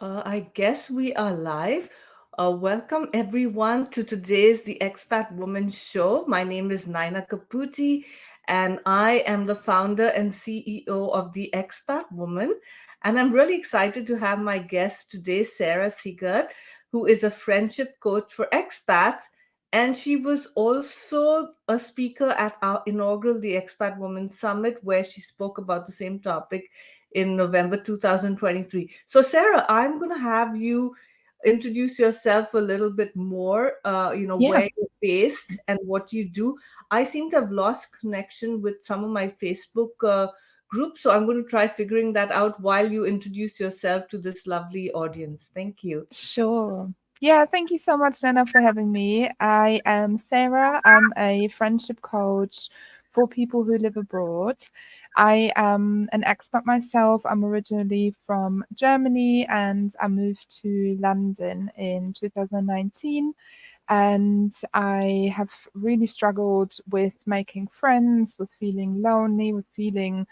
I guess we are live. Welcome everyone to today's The Expat Woman Show. My name is Nyna Caputi, and I am the founder and CEO of The Expat Woman. And I'm really excited to have my guest today, Sarah Siegert, who is a friendship coach for expats. And she was also a speaker at our inaugural The Expat Woman Summit, where she spoke about the same topic in November 2023. So, Sarah, I'm going to have you introduce yourself a little bit more, Yeah, where you're based and what you do. I seem to have lost connection with some of my Facebook groups, so I'm going to try figuring that out while you introduce yourself to this lovely audience. Thank you. sure. Yeah, thank you so much, Nana, for having me. I am Sarah. I'm a friendship coach for people who live abroad. I am an expat myself. I'm originally from Germany and I moved to London in 2019. And I have really struggled with making friends, with feeling lonely, with feeling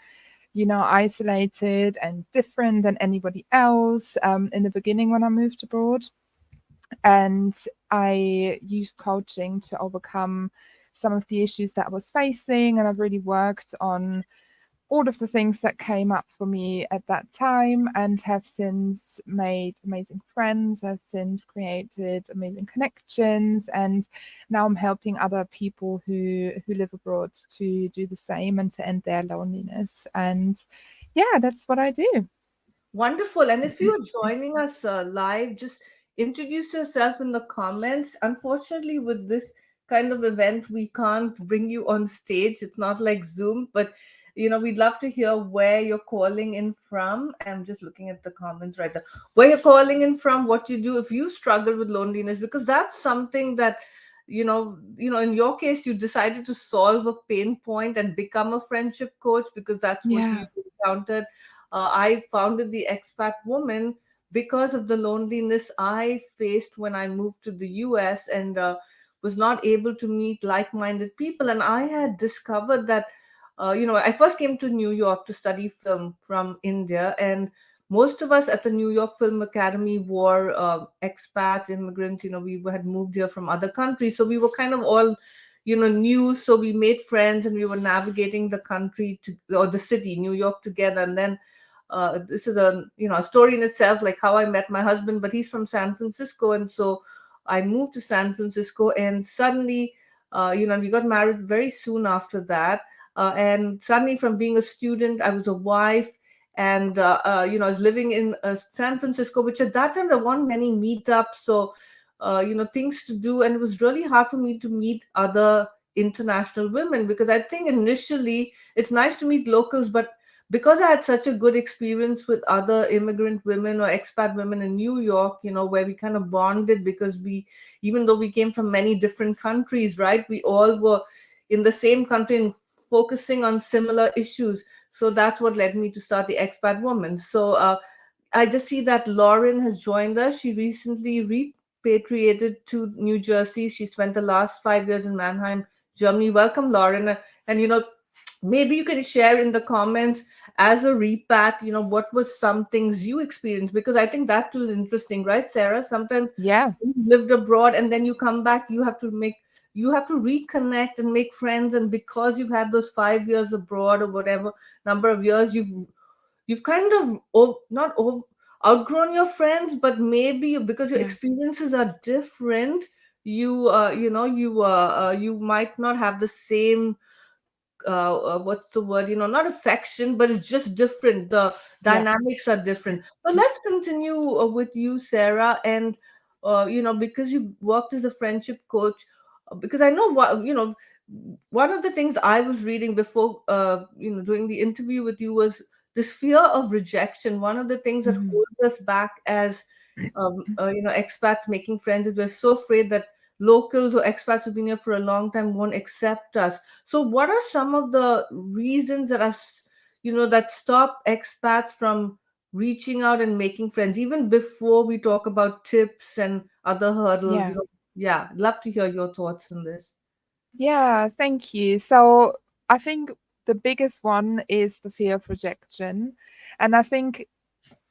isolated and different than anybody else in the beginning when I moved abroad. And I used coaching to overcome some of the issues that I was facing. And I've really worked on all of the things that came up for me at that time and have since made amazing friends. I've since created amazing connections, and now I'm helping other people who live abroad to do the same and to end their loneliness. And yeah, that's what I do. Wonderful. And if you're joining us live, just introduce yourself in the comments. Unfortunately, with this kind of event, we can't bring you on stage. It's not like Zoom, but we'd love to hear where you're calling in from. I'm just looking at the comments right now. Where you're calling in from, what you do if you struggle with loneliness, because that's something that in your case, you decided to solve a pain point and become a friendship coach because that's what you Yeah. encountered. I founded the Expat Woman because of the loneliness I faced when I moved to the US and was not able to meet like minded people. And I had discovered that, I first came to New York to study film from India. And most of us at the New York Film Academy were expats, immigrants. We had moved here from other countries. So we were kind of all new. So we made friends and we were navigating the country or the city, New York, together. And then this is a story in itself, like how I met my husband, but he's from San Francisco. And so I moved to San Francisco, and suddenly we got married very soon after that. And suddenly, from being a student, I was a wife. And I was living in San Francisco, which at that time there weren't many meetups, so things to do, and it was really hard for me to meet other international women, because I think initially it's nice to meet locals, but because I had such a good experience with other immigrant women or expat women in New York, where we kind of bonded, because even though we came from many different countries, right, we all were in the same country and focusing on similar issues. So that's what led me to start the Expat Woman. So I just see that Lauren has joined us. She recently repatriated to New Jersey. She spent the last 5 years in Mannheim, Germany. Welcome, Lauren. And maybe you can share in the comments as a repat, what was some things you experienced, because I think that too is interesting, right, Sarah? Sometimes Yeah. you lived abroad and then you come back, you have to reconnect and make friends, and because you've had those 5 years abroad or whatever number of years, you've kind of not outgrown your friends, but maybe because your Yeah. experiences are different, you might not have the same what's the word, not affection, but it's just different. The Yeah. dynamics are different. But let's continue with you, Sarah. And because you worked as a friendship coach, because I know what, one of the things I was reading before doing the interview with you was this fear of rejection. One of the things that Mhm. holds us back as expats making friends is we're so afraid that locals or expats who've been here for a long time won't accept us. So, what are some of the reasons that stop expats from reaching out and making friends, even before we talk about tips and other hurdles? Yeah. Yeah, love to hear your thoughts on this. Yeah, thank you. So I think the biggest one is the fear of rejection. And I think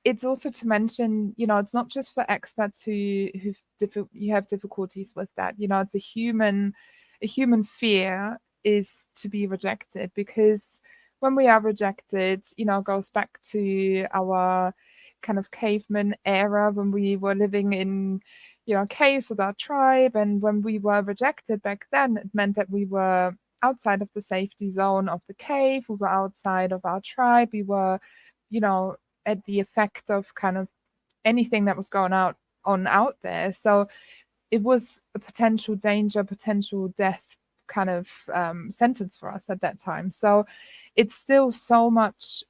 it's also to mention, it's not just for expats you have difficulties with that. It's a human fear is to be rejected, because when we are rejected, it goes back to our kind of caveman era when we were living in, caves with our tribe. And when we were rejected back then, it meant that we were outside of the safety zone of the cave. We were outside of our tribe. We were, at the effect of kind of anything that was going on out there. So it was a potential danger, potential death kind of sentence for us at that time. So it's still so much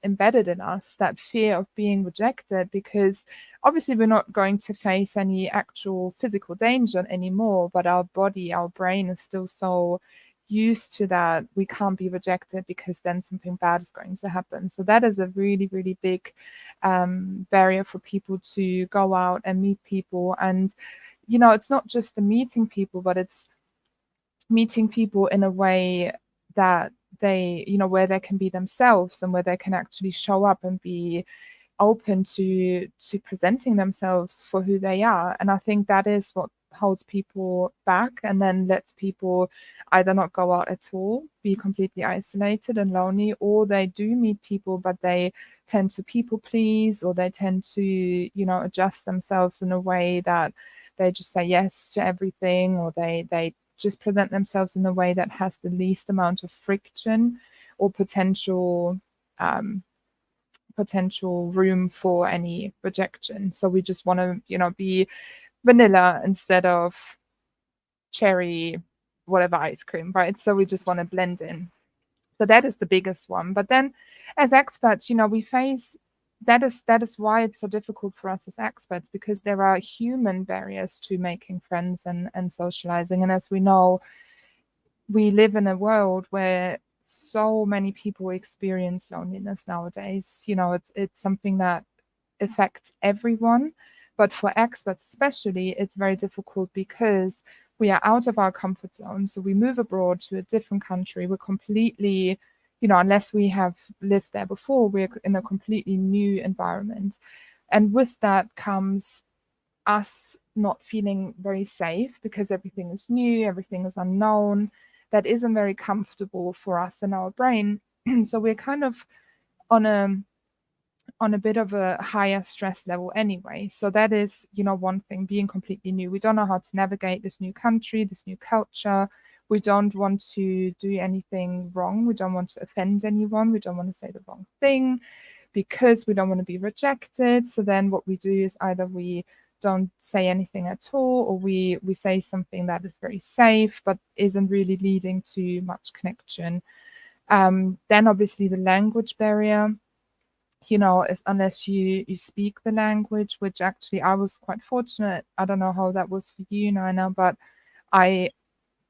embedded in us, that fear of being rejected, because obviously we're not going to face any actual physical danger anymore, but our body, our brain is still so used to that we can't be rejected, because then something bad is going to happen. So that is a really, really big barrier for people to go out and meet people. And it's not just the meeting people, but it's meeting people in a way that they, where they can be themselves, and where they can actually show up and be open to presenting themselves for who they are. And I think that is what holds people back, and then lets people either not go out at all, be completely isolated and lonely, or they do meet people but they tend to people please, or they tend to adjust themselves in a way that they just say yes to everything, or they just present themselves in a way that has the least amount of friction or potential room for any rejection. So we just want to be vanilla instead of cherry whatever ice cream, right? So we just want to blend in. So that is the biggest one. But then as expats, we face that is why it's so difficult for us as expats, because there are human barriers to making friends and socializing. And as we know, we live in a world where so many people experience loneliness nowadays. It's something that affects everyone, but for expats especially, it's very difficult because we are out of our comfort zone. So we move abroad to a different country. We're completely, unless we have lived there before, we're in a completely new environment. And with that comes us not feeling very safe, because everything is new, everything is unknown. That isn't very comfortable for us and our brain. So we're kind of on a bit of a higher stress level anyway. So that is, one thing, being completely new. We don't know how to navigate this new country, this new culture. We don't want to do anything wrong. We don't want to offend anyone. We don't want to say the wrong thing, because we don't want to be rejected. So then what we do is either we don't say anything at all, or we say something that is very safe but isn't really leading to much connection. Then obviously the language barrier, is unless you speak the language, which actually I was quite fortunate. I don't know how that was for you, Nyna, but I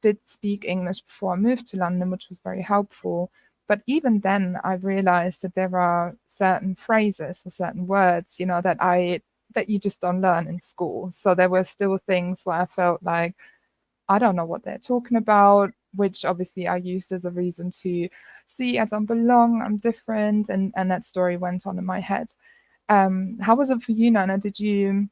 did speak English before I moved to London, which was very helpful. But even then, I realized that there are certain phrases or certain words, that you just don't learn in school. So there were still things where I felt like I don't know what they're talking about, which obviously I used as a reason to see I don't belong, I'm different, and that story went on in my head. How was it for you, Nana? Did you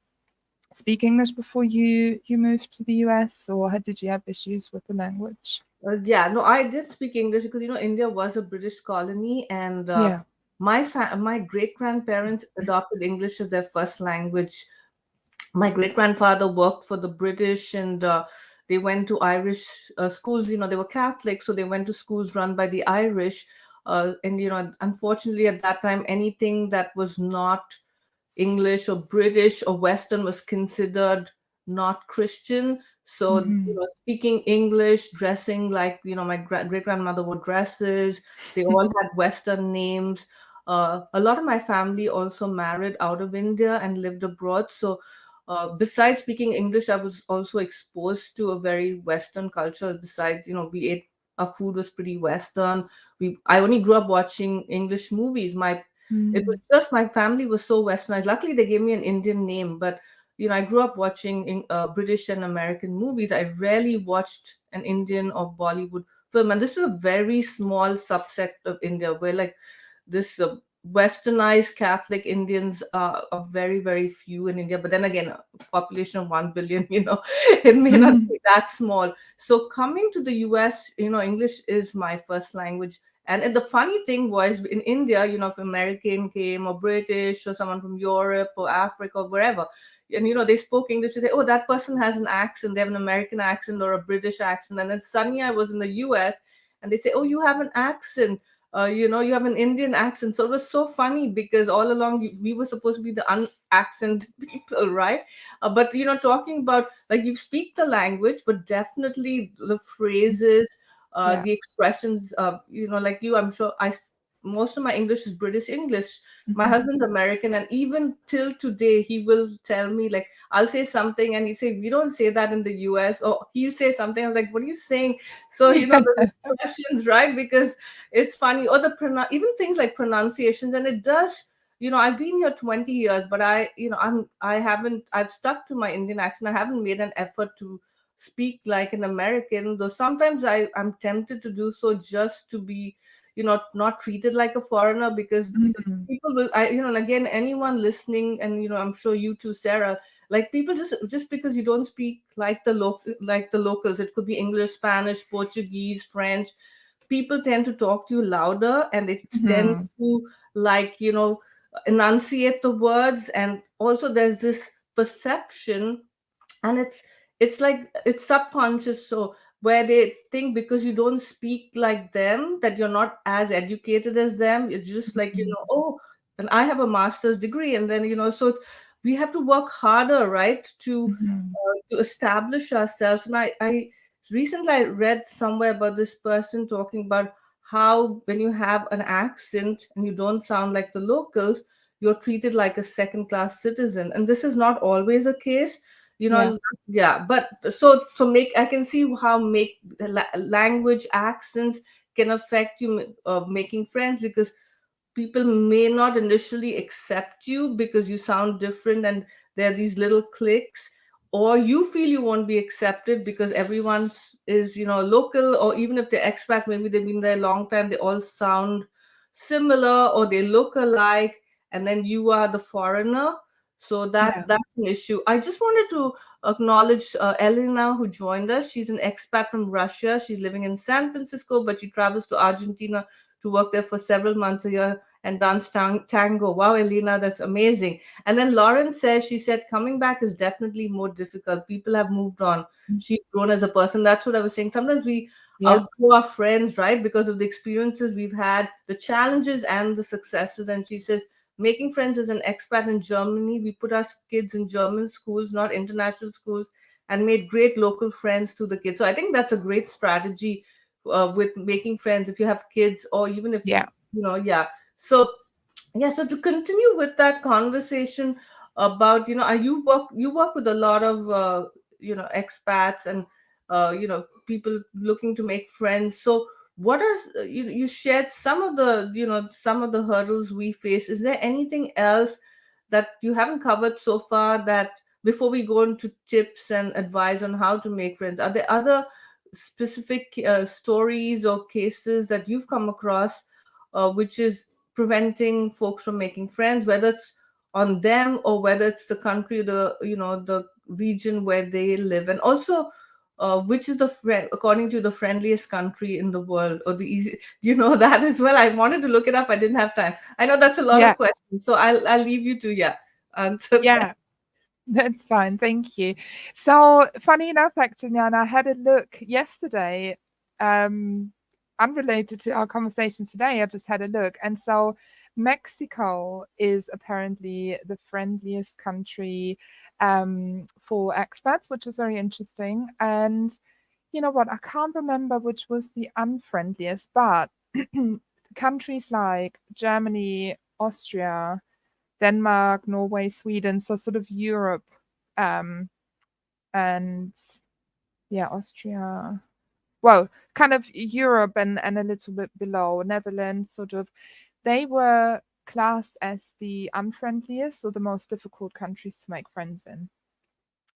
speak English before you moved to the US, or did you have issues with the language? Yeah, no, I did speak English because India was a British colony, and Yeah. my great grandparents adopted English as their first language. My great grandfather worked for the British, and they went to Irish schools. They were Catholic, so they went to schools run by the Irish. And unfortunately, at that time, anything that was not English or British or Western was considered not Christian. So, Mm-hmm. speaking English, dressing like, my great grandmother wore dresses. They all had Western names. A lot of my family also married out of India and lived abroad. So, besides speaking English, I was also exposed to a very Western culture. Besides, our food was pretty Western. I only grew up watching English movies. It was just my family was so westernized. Luckily, they gave me an Indian name, but I grew up watching British and American movies. I rarely watched an Indian or Bollywood film, and this is a very small subset of India where like this westernized Catholic Indians are very, very few in India. But then again, a population of 1 billion, it may not Mhm. be that small. So coming to the US, English is my first language. And the funny thing was in India, if American came or British or someone from Europe or Africa or wherever, and they spoke English, they say, oh, that person has an accent, they have an American accent or a British accent. And then suddenly I was in the US and they say, oh, you have an accent, you have an Indian accent. So it was so funny because all along we were supposed to be the unaccented people, right? But talking about, like, you speak the language, but definitely the phrases, Yeah. the expressions, like you, I'm sure most of my English is British English. My Mhm. husband's American, and even till today, he will tell me, like, I'll say something, and he say, "We don't say that in the US," or he'll say something. I'm like, "What are you saying?" So the expressions, right? Because it's funny, or even things like pronunciations, and it does. I've been here 20 years, but I've stuck to my Indian accent. I haven't made an effort to speak like an American, though sometimes I'm tempted to do so just to be, not treated like a foreigner, because Mhm. people will, and again, anyone listening, and I'm sure you too, Sarah, like, people just because you don't speak like the locals, it could be English, Spanish, Portuguese, French, people tend to talk to you louder, and they tend Mhm. to, like, enunciate the words. And also there's this perception, and it's like it's subconscious, so where they think because you don't speak like them, that you're not as educated as them. It's just like, Mhm. oh, and I have a master's degree, and then so we have to work harder, right, Mhm. to establish ourselves. And I recently I read somewhere about this person talking about how when you have an accent and you don't sound like the locals, you're treated like a second class citizen. And this is not always the case, Yeah. yeah. But so make I can see how make language accents can affect you, making friends, because people may not initially accept you because you sound different, and there are these little cliques, or you feel you won't be accepted because everyone is, local, or even if they're expats, maybe they've been there a long time, they all sound similar or they look alike, and then you are the foreigner. So Yeah. that's an issue. I just wanted to acknowledge Elena, who joined us. She's an expat from Russia. She's living in San Francisco, but she travels to Argentina to work there for several months a year and dance tango. Wow, Elena, that's amazing. And then Lauren says, she said, coming back is definitely more difficult. People have moved on. She's grown as a person. That's what I was saying. Sometimes we Yeah. outgrow our friends, right? Because of the experiences we've had, the challenges and the successes. And she says, making friends as an expat in Germany, we put our kids in German schools, not international schools, and made great local friends to the kids. So I think that's a great strategy, with making friends if you have kids, or even if Yeah. yeah. So yeah, so to continue with that conversation about, you work with a lot of expats, and people looking to make friends. So what is, you shared some of the, some of the hurdles we face. Is there anything else that you haven't covered so far, that before we go into tips and advice on how to make friends, are there other specific stories or cases that you've come across, which is preventing folks from making friends, whether it's on them or whether it's the country, the region where they live? And also, which is according to the friendliest country in the world, or the easy, do you know that as well? I wanted to look it up, I didn't have time. I know that's a lot Yeah. of questions, so I'll leave you to, yeah, answer that. Yeah. That's fine. Thank you. So, funny enough, actually, Nyna, I had a look yesterday, um, unrelated to our conversation today. I just had a look. And so, Mexico is apparently the friendliest country for expats, which was very interesting. And you know what? I can't remember which was the unfriendliest, but countries like Germany, Austria, Denmark, Norway, Sweden, so sort of Europe, um, and yeah, Austria. Well, kind of Europe and a little bit below Netherlands, sort of. They were classed as the unfriendliest or the most difficult countries to make friends in,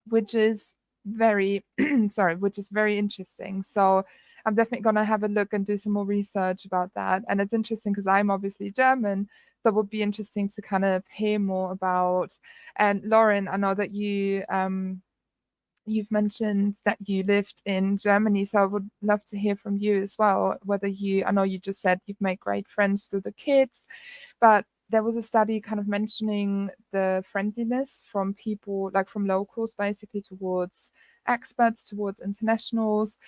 which is very sorry, which is very interesting. So I'm definitely gonna have a look and do some more research about that. And it's interesting because I'm obviously German, So it would be interesting to kind of hear more about. And Lauren, I know that you've mentioned that you lived in Germany, so I would love to hear from you as well. Whether I know you just said you've made great friends through the kids, but there was a study kind of mentioning the friendliness from people, like from locals, basically towards experts, towards internationals,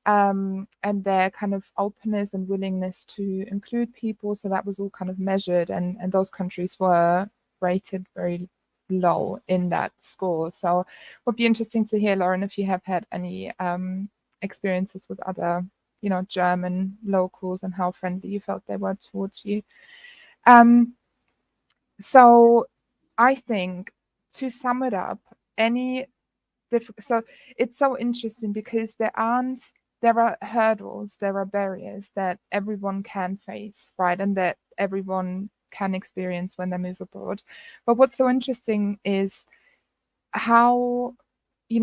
and their kind of openness and willingness to include people. So that was all kind of measured, and those countries were rated very low in that score. So it would be interesting to hear, Lauren, if you have had any experiences with other, German locals and how friendly you felt they were towards you. So I think, to sum it up, so it's so interesting because there are hurdles, there are barriers that everyone can face, right? And that everyone can experience when they move abroad. But what's so interesting is how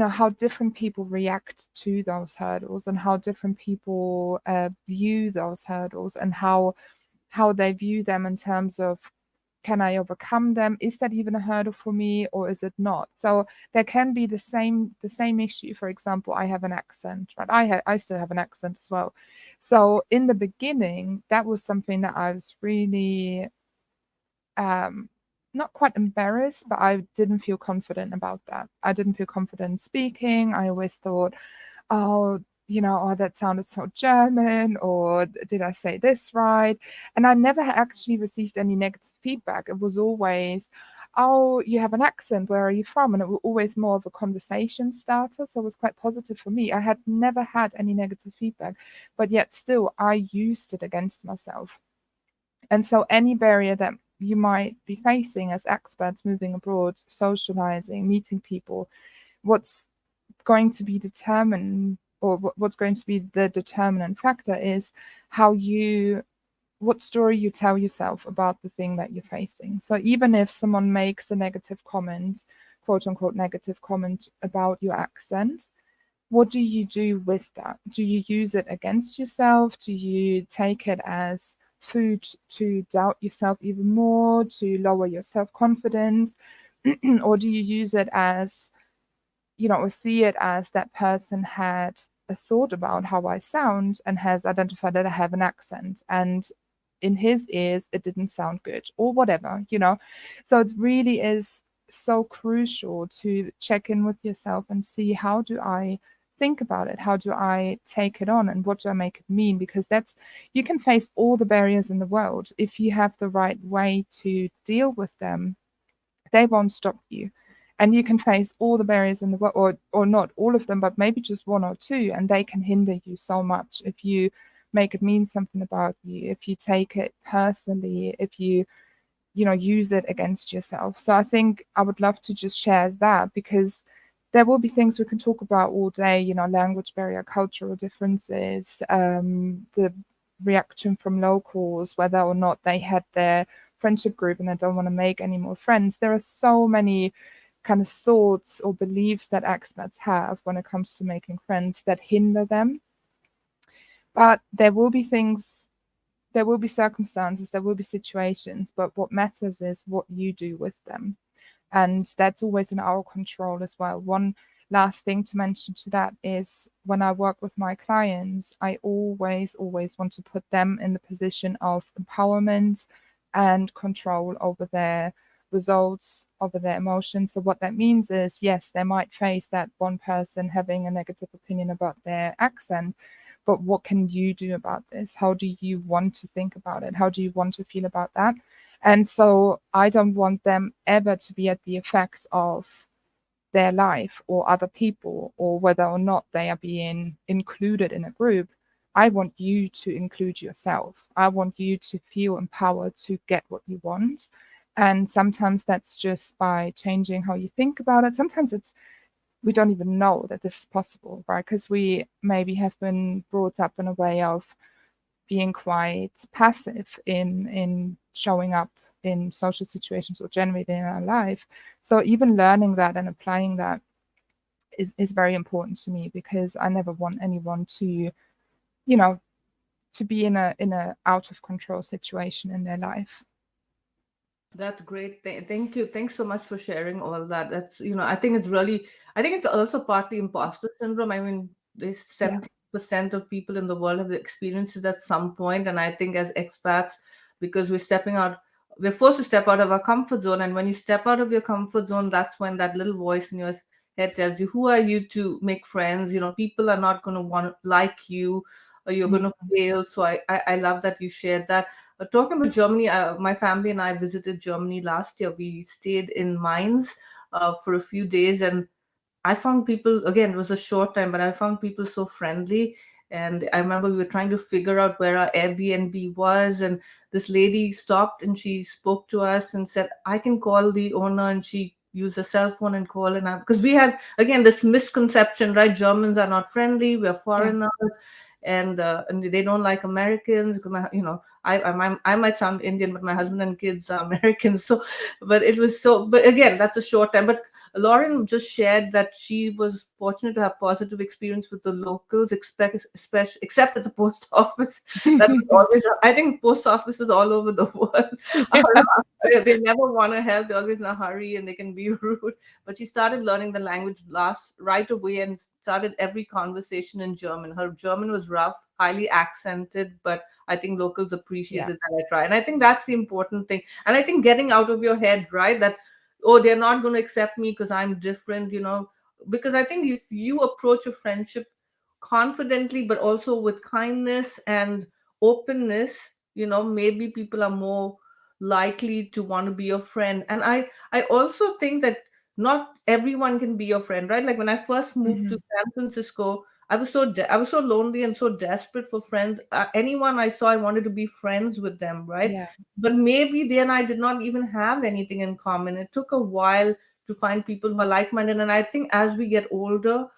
how different people react to those hurdles, and how different people view those hurdles, and how they view them in terms of, can I overcome them? Is that even a hurdle for me, or is it not? So there can be the same issue. For example, I have an accent, right? I still have an accent as well. So in the beginning, that was something that I was really not quite embarrassed, but I didn't feel confident about that. I didn't feel confident speaking. I always thought, oh, oh, that sounded so German, or did I say this right? And I never actually received any negative feedback. It was always, oh, you have an accent, where are you from? And it was always more of a conversation starter. So it was quite positive for me. I had never had any negative feedback, but yet still I used it against myself. And so any barrier that you might be facing as expats moving abroad, socializing, meeting people, what's going to be determined, or what's going to be the determinant factor, is what story you tell yourself about the thing that you're facing. So even if someone makes a negative comment, quote unquote negative comment, about your accent, what do you do with that? Do you use it against yourself? Do you take it as food to doubt yourself even more, to lower your self-confidence? Or do you use it as, or see it as, that person had a thought about how I sound and has identified that I have an accent, and in his ears it didn't sound good, or whatever. So it really is so crucial to check in with yourself and see, how do I think about it? How do I take it on? And what do I make it mean? Because you can face all the barriers in the world. If you have the right way to deal with them, they won't stop you. And you can face all the barriers in the world, or not all of them, but maybe just one or two, and they can hinder you so much if you make it mean something about you, if you take it personally, if you use it against yourself. So I think I would love to just share that, because there will be things we can talk about all day, language barrier, cultural differences, the reaction from locals, whether or not they had their friendship group and they don't want to make any more friends. There are so many kind of thoughts or beliefs that expats have when it comes to making friends that hinder them. But there will be circumstances, there will be situations, but what matters is what you do with them. And that's always in our control as well. One last thing to mention to that is, when I work with my clients, I always want to put them in the position of empowerment and control over their results, over their emotions. So what that means is, yes, they might face that one person having a negative opinion about their accent, but what can you do about this? How do you want to think about it? How do you want to feel about that? And so I don't want them ever to be at the effect of their life or other people, or whether or not they are being included in a group. I want you to include yourself. I want you to feel empowered to get what you want. And sometimes that's just by changing how you think about it. Sometimes we don't even know that this is possible, right? Because we maybe have been brought up in a way of being quite passive in showing up in social situations, or generally in our life. So even learning that and applying that is very important to me, because I never want anyone to, to be in a out of control situation in their life. That's great. Thank you. Thanks so much for sharing all that. That's, I think it's really, I think it's also partly imposter syndrome. I mean, there's Yeah. 70% of people in the world have experienced it at some point. And I think as expats, because we're forced to step out of our comfort zone. And when you step out of your comfort zone, that's when that little voice in your head tells you, who are you to make friends? People are not going to want like you, or you're going to Mhm. fail. So I love that you shared that. Talking about Germany, my family and I visited Germany last year. We stayed in Mainz for a few days, and I found people, again, it was a short time, but I found people so friendly. And I remember we were trying to figure out where our Airbnb was. And this lady stopped and she spoke to us and said, I can call the owner. And she used a cell phone and call. And because we had, again, this misconception, right? Germans are not friendly, we're Yeah. foreigners. And they don't like Americans. Because I might sound Indian, but my husband and kids are Americans. So, but it was so. But again, that's a short time. But Lauren just shared that she was fortunate to have positive experience with the locals, especially except at the post office. That was always, I think, post offices all over the world Yeah. they never want to help. They're always in a hurry and they can be rude. But she started learning the language right away and started every conversation in German. Her German was rough, highly accented, but I think locals Yeah. appreciated that I try. And I think that's the important thing. And I think getting out of your head, right? That, oh, they're not going to accept me because I'm different, because I think if you approach a friendship confidently but also with kindness and openness, maybe people are more likely to want to be your friend. And I also think that not everyone can be your friend, right? Like when I first moved to Mhm. San Francisco, I was so lonely and so desperate for friends. Anyone I saw, I wanted to be friends with them, right? Yeah. But maybe they and I did not even have anything in common. It took a while to find people who are like-minded. And I think as we get older,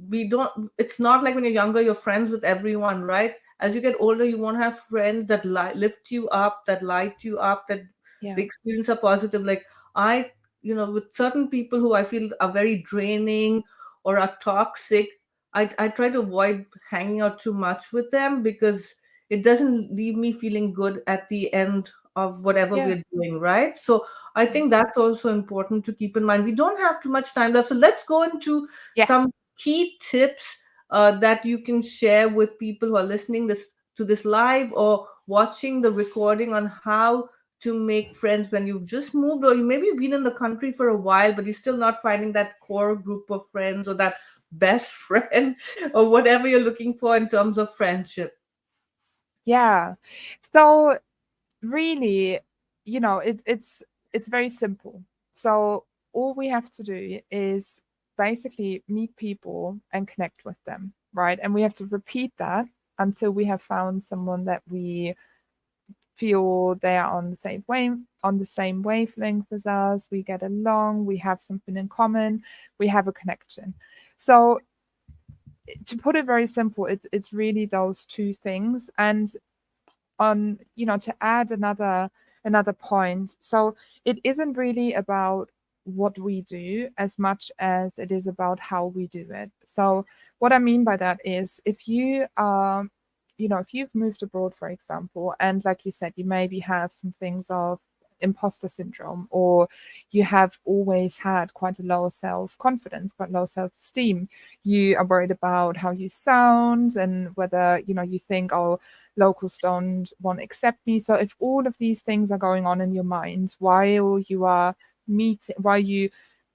we don't it's not like when you're younger you're friends with everyone, right? As you get older, you want to have friends that lift you up, that light you up, that Yeah. the experience are positive. Like I with certain people who I feel are very draining or are toxic, I try to avoid hanging out too much with them because it doesn't leave me feeling good at the end of whatever Yeah. we're doing, right? So I Yeah. think that's also important to keep in mind. We don't have too much time left, so let's go into Yeah. some key tips that you can share with people who are listening this live or watching the recording on how to make friends when you've just moved, or you maybe you've been in the country for a while but you're still not finding that core group of friends or that best friend or whatever you're looking for in terms of friendship. Yeah. So really, it's very simple. So all we have to do is basically meet people and connect with them, right? And we have to repeat that until we have found someone that we feel they are on the same wavelength as us. We get along, we have something in common, we have a connection. So to put it very simple, it's really those two things. And on to add another point, so it isn't really about what we do as much as it is about how we do it. So what I mean by that is, if you are if you've moved abroad, for example, and like you said, you maybe have some things of imposter syndrome, or you have always had quite a low self-confidence, quite low self-esteem. You are worried about how you sound and whether you think, oh, locals don't want to accept me. So if all of these things are going on in your mind while you are meeting, while you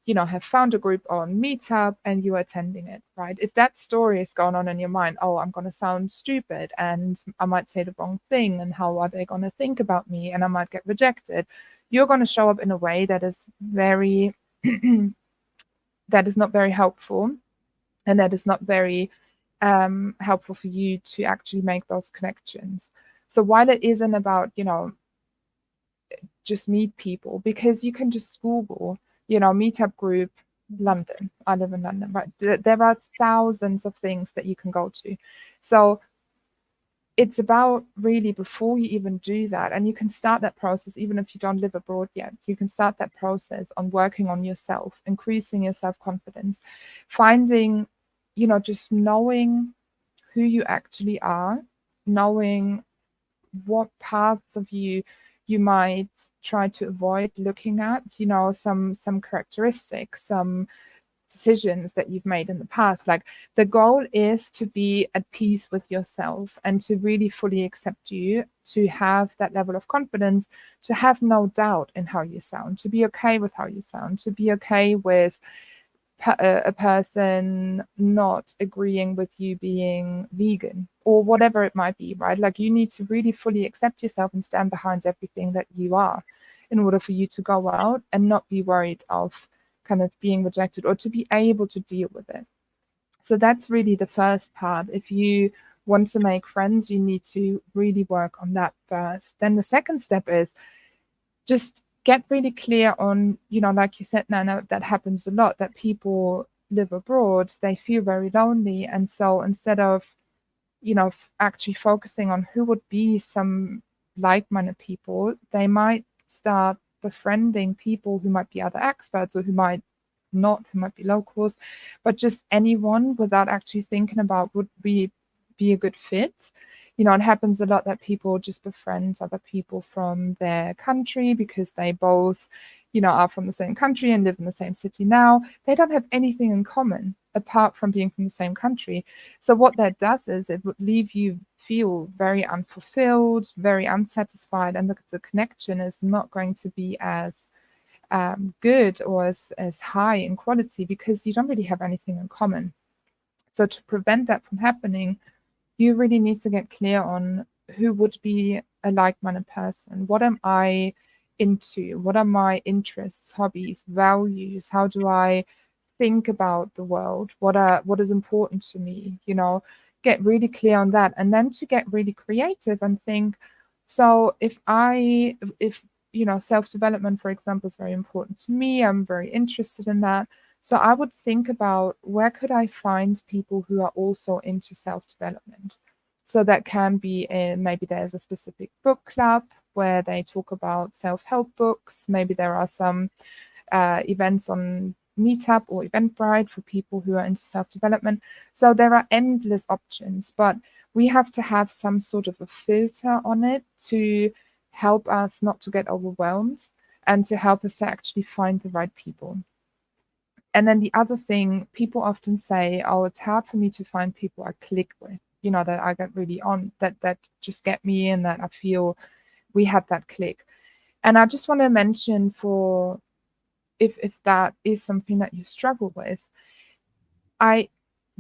have found a group on Meetup and you are attending it, right? If that story is going on in your mind, oh, I'm going to sound stupid and I might say the wrong thing, and how are they going to think about me, and I might get rejected, you're going to show up in a way that is very that is not very helpful, and that is not very helpful for you to actually make those connections. So while it isn't about just meet people, because you can just Google, meetup group London. I live in London, right? There are thousands of things that you can go to. So it's about, really, before you even do that, and you can start that process even if you don't live abroad yet, you can start that process on working on yourself, increasing your self-confidence, finding, just knowing who you actually are, knowing what parts of you you might try to avoid looking at, you know, some characteristics, some decisions that you've made in the past. Like, the goal is to be at peace with yourself and to really fully accept you, to have that level of confidence, to have no doubt in how you sound, to be okay with how you sound, to be okay with a person not agreeing with you being vegan or whatever it might be, right? Like, you need to really fully accept yourself and stand behind everything that you are in order for you to go out and not be worried of kind of being rejected, or to be able to deal with it. So that's really the first part. If you want to make friends, you need to really work on that first. Then the second step is just get really clear on, you know, like you said, Nyna, that happens a lot, that people live abroad, they feel very lonely. And so instead of, you know, actually focusing on who would be some like-minded people, they might start befriending people who might be other experts, or who might not, who might be locals, but just anyone without actually thinking about would be a good fit. You know, it happens a lot that people just befriend other people from their country because they both, you know, are from the same country and live in the same city now. They don't have anything in common apart from being from the same country. So what that does is it would leave you feel very unfulfilled, very unsatisfied, and the connection is not going to be as good or as high in quality because you don't really have anything in common. So to prevent that from happening, you really need to get clear on who would be a like-minded person. What am I into? What are my interests, hobbies, values? How do I think about the world? What is important to me? You know, get really clear on that, and then to get really creative and think. So if you know, self-development, for example, is very important to me, I'm very interested in that. So I would think about, where could I find people who are also into self-development? So that can be maybe there's a specific book club where they talk about self-help books. Maybe there are some events on Meetup or Eventbrite for people who are into self-development. So there are endless options, but we have to have some sort of a filter on it to help us not to get overwhelmed and to help us to actually find the right people. And then the other thing, people often say, oh, it's hard for me to find people I click with, you know, that I get really on, that just get me in, that I feel we have that click. And I just want to mention, for if that is something that you struggle with,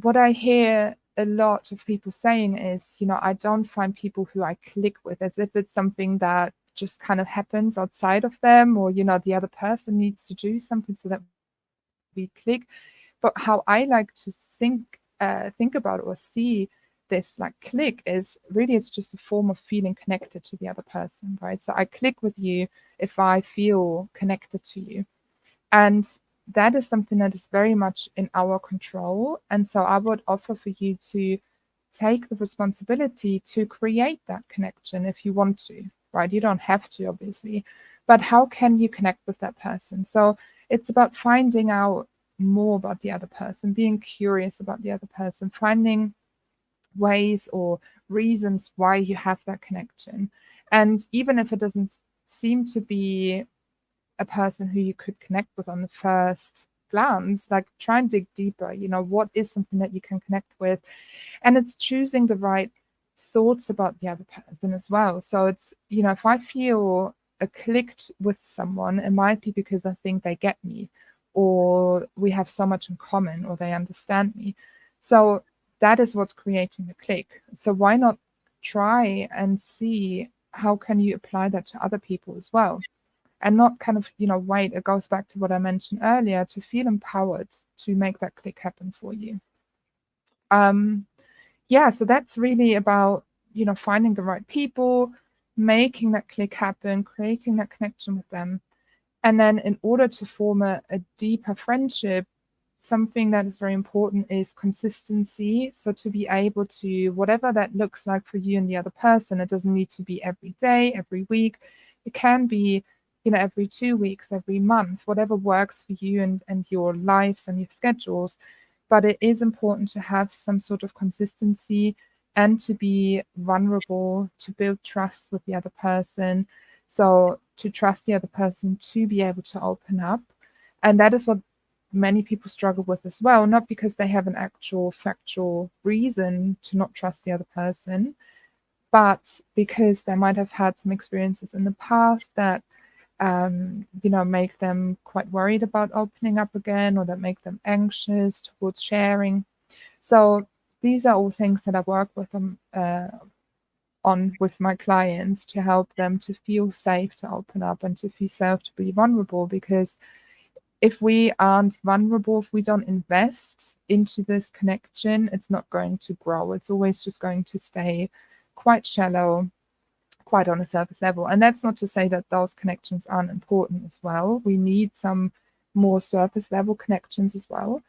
what I hear a lot of people saying is, you know, I don't find people who I click with, as if it's something that just kind of happens outside of them, or, you know, the other person needs to do something so that we click. But how I like to think about or see this like click is really, it's just a form of feeling connected to the other person, right? So I click with you if I feel connected to you. And that is something that is very much in our control. And so I would offer for you to take the responsibility to create that connection if you want to, right? You don't have to, obviously, but how can you connect with that person? So it's about finding out more about the other person, being curious about the other person, finding ways or reasons why you have that connection. And even if it doesn't seem to be a person who you could connect with on the first glance, like, try and dig deeper. You know, what is something that you can connect with? And it's choosing the right thoughts about the other person as well. So it's, you know, if I feel clicked with someone, it might be because I think they get me, or we have so much in common, or they understand me. So that is what's creating the click. So why not try and see how can you apply that to other people as well? And not kind of, you know, wait, it goes back to what I mentioned earlier, to feel empowered to make that click happen for you. Yeah, so that's really about, you know, finding the right people, making that click happen, creating that connection with them. And then in order to form a deeper friendship, something that is very important is consistency. So to be able to, whatever that looks like for you and the other person, it doesn't need to be every day, every week. It can be, you know, every 2 weeks, every month, whatever works for you and your lives and your schedules. But it is important to have some sort of consistency and to be vulnerable, to build trust with the other person. So to trust the other person to be able to open up. And that is what many people struggle with as well, not because they have an actual factual reason to not trust the other person, but because they might have had some experiences in the past that make them quite worried about opening up again, or that make them anxious towards sharing. So these are all things that I work with them on with my clients to help them to feel safe to open up and to feel safe to be vulnerable. Because if we aren't vulnerable, if we don't invest into this connection, it's not going to grow. It's always just going to stay quite shallow, quite on a surface level. And that's not to say that those connections aren't important as well. We need some more surface level connections as well.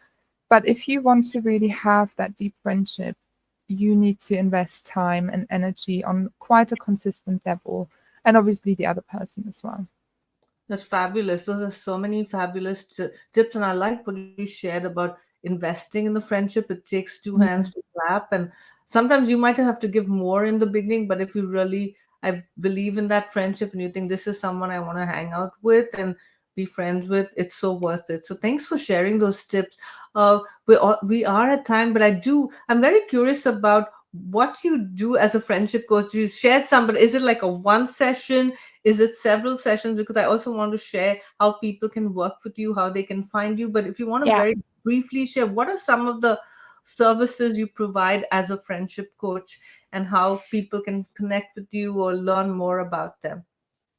But if you want to really have that deep friendship, you need to invest time and energy on quite a consistent level, and obviously the other person as well. That's fabulous. Those are so many fabulous tips, and I like what you shared about investing in the friendship. It takes two hands Mm. to clap, and sometimes you might have to give more in the beginning, but if you really, I believe in that friendship, and you think this is someone I want to hang out with and be friends with, it's so worth it. So thanks for sharing those tips. We are at time, but I'm very curious about what you do as a friendship coach. You shared some, but is it like a one session? Is it several sessions? Because I also want to share how people can work with you, how they can find you. But if you want to Yeah. very briefly share, what are some of the services you provide as a friendship coach, and how people can connect with you or learn more about them?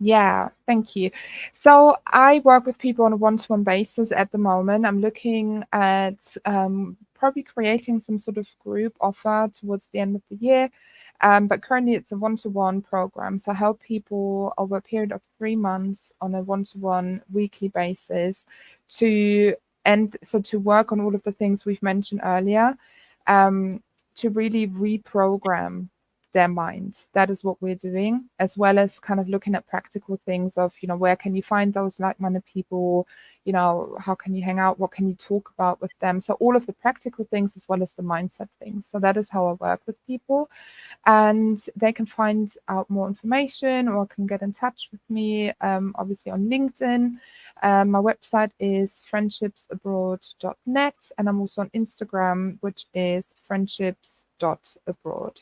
Yeah, thank you. So I work with people on a one-to-one basis at the moment. I'm looking at probably creating some sort of group offer towards the end of the year. But currently it's a one-to-one program. So I help people over a period of 3 months on a one-to-one weekly basis to to work on all of the things we've mentioned earlier, to really reprogram their mind. That is what we're doing, as well as kind of looking at practical things of, where can you find those like-minded people, how can you hang out, what can you talk about with them. So all of the practical things as well as the mindset things. So that is how I work with people, and they can find out more information or can get in touch with me, obviously on LinkedIn. My website is friendshipsabroad.net, and I'm also on Instagram, which is friendships.abroad.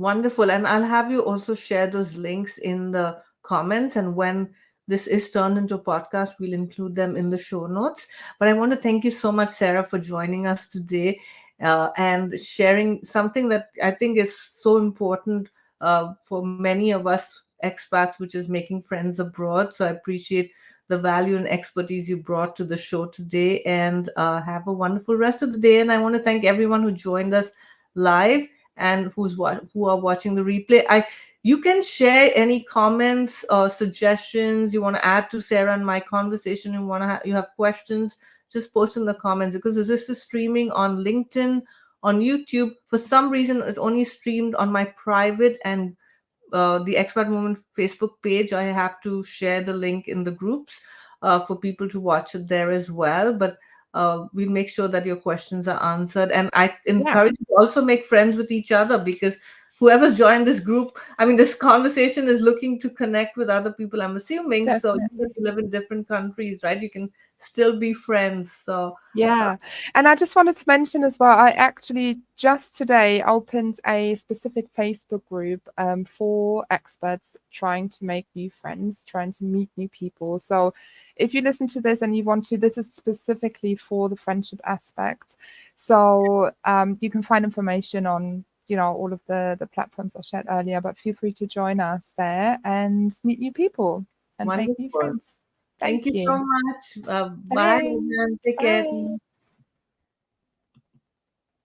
Wonderful. And I'll have you also share those links in the comments. And when this is turned into a podcast, we'll include them in the show notes. But I want to thank you so much, Sarah, for joining us today, and sharing something that I think is so important for many of us expats, which is making friends abroad. So I appreciate the value and expertise you brought to the show today. And have a wonderful rest of the day. And I want to thank everyone who joined us live and who are watching the replay. You can share any comments or suggestions you want to add to Sarah and my conversation. You have questions, just post in the comments, because this is streaming on LinkedIn, on YouTube. For some reason, it only streamed on my private and the Expat Woman Facebook page. I have to share the link in the groups for people to watch it there as well. But we'll make sure that your questions are answered. And I Yeah, encourage you to also make friends with each other, because whoever's joined this group, I mean, this conversation is looking to connect with other people, I'm assuming. So even if definitely. you live in different countries, right, you can still be friends. So Yeah. And I just wanted to mention as well, I actually just today opened a specific Facebook group for experts trying to make new friends, trying to meet new people. So if you listen to this and you want to, this is specifically for the friendship aspect. So you can find information on, all of the platforms I shared earlier, but feel free to join us there and meet new people and make new wonderful. friends. Thank Thank you so you. much. Bye, Thanks. and take care. Bye.